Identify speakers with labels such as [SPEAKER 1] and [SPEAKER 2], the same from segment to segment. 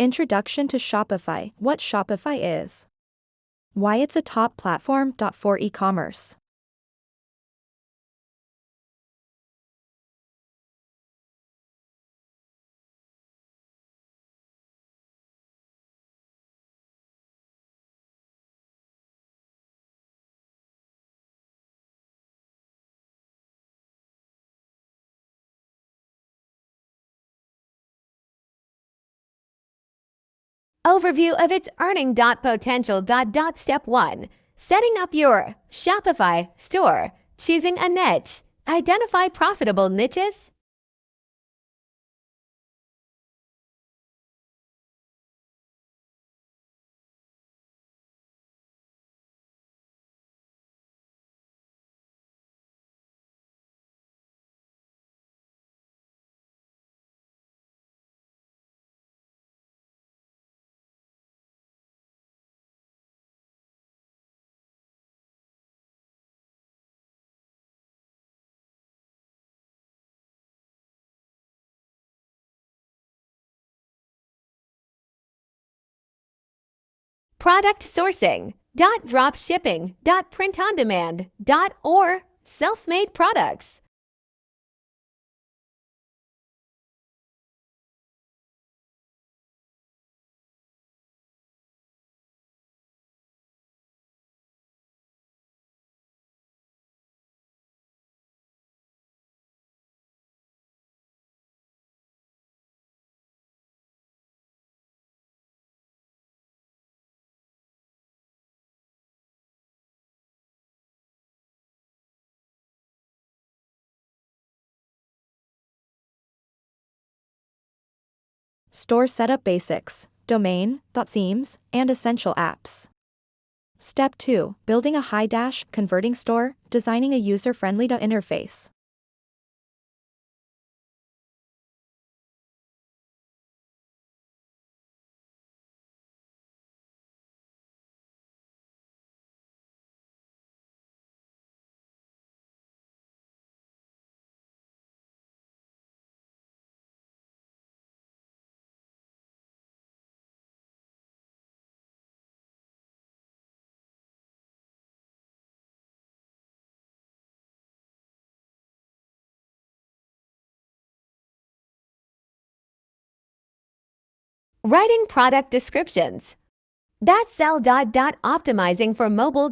[SPEAKER 1] Introduction to Shopify. What Shopify is. Why it's a top platform. For e-commerce.
[SPEAKER 2] Overview of its earning potential. Step 1. Setting up your Shopify store. Choosing a niche. Identify profitable niches. Product sourcing. Drop shipping. Print on demand. Or self-made products.
[SPEAKER 1] Store setup basics, domain, themes, and essential apps. Step 2. Building a converting store, designing a user-friendly interface.
[SPEAKER 2] Writing product descriptions. Sell. Optimizing for mobile.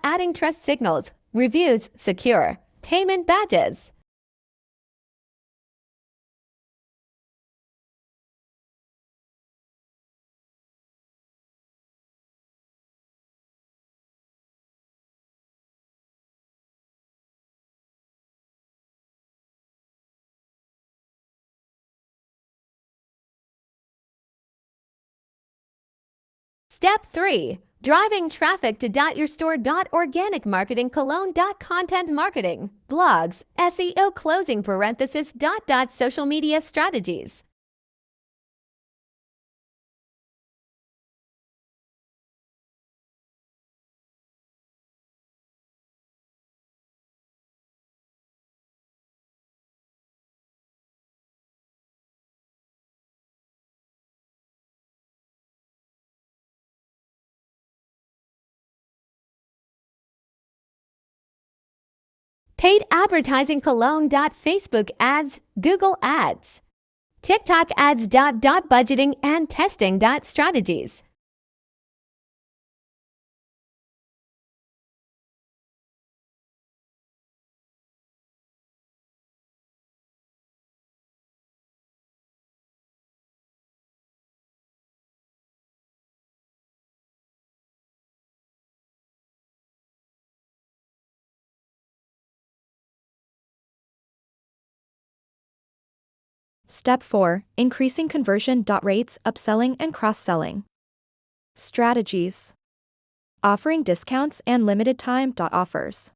[SPEAKER 2] Adding trust signals. Reviews secure. Payment badges. Step 3. Driving traffic to your store. Organic marketing. Content marketing. Blogs. SEO. Closing parenthesis. Social media strategies. Paid advertising. Facebook ads. Google ads. TikTok ads. Budgeting and testing. Strategies.
[SPEAKER 1] Step 4. Increasing conversion rates, upselling and cross-selling. Strategies. Offering discounts and limited time offers.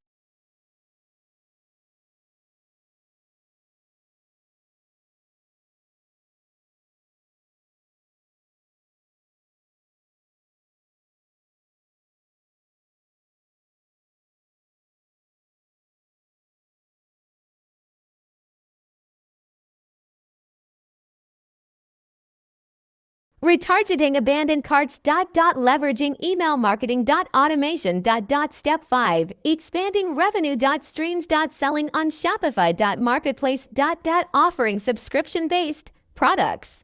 [SPEAKER 2] Retargeting abandoned carts. Leveraging email marketing. Automation. Step 5. Expanding revenue. Streams. Selling on Shopify. Marketplace. Offering subscription-based products.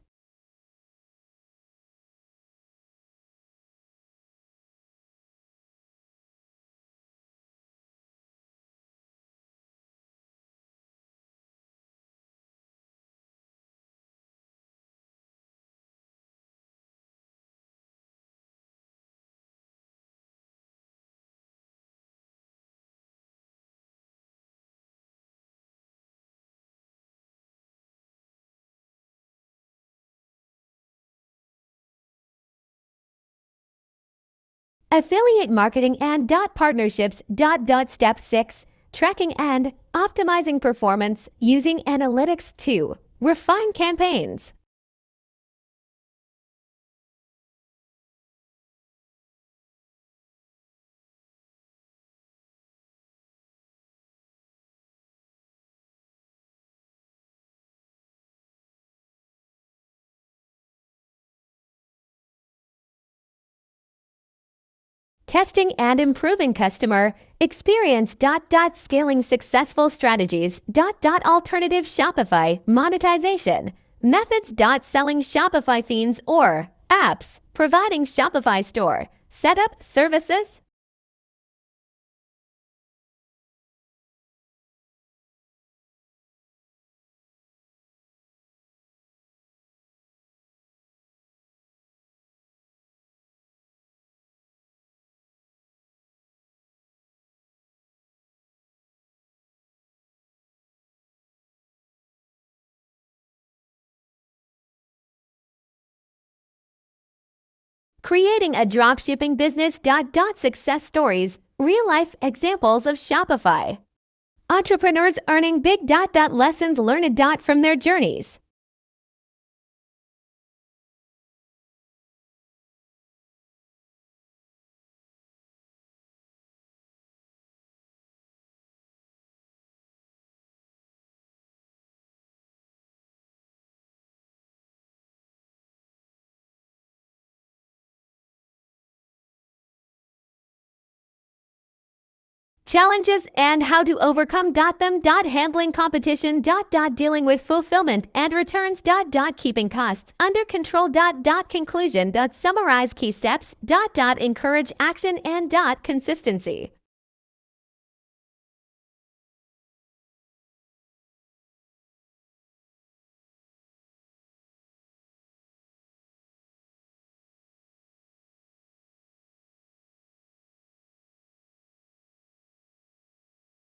[SPEAKER 2] Affiliate marketing and partnerships. Step 6. Tracking and optimizing performance using analytics to refine campaigns. Testing and improving customer experience. Scaling successful strategies. Alternative Shopify monetization methods. Selling Shopify themes or apps, providing Shopify store setup services. Creating a dropshipping business. Success stories, real-life examples of Shopify entrepreneurs earning big. Lessons learned. From their journeys. Challenges and how to overcome. Them. Handling competition. Dealing with fulfillment and returns. Keeping costs under control. Conclusion. Summarize key steps. Encourage action and consistency.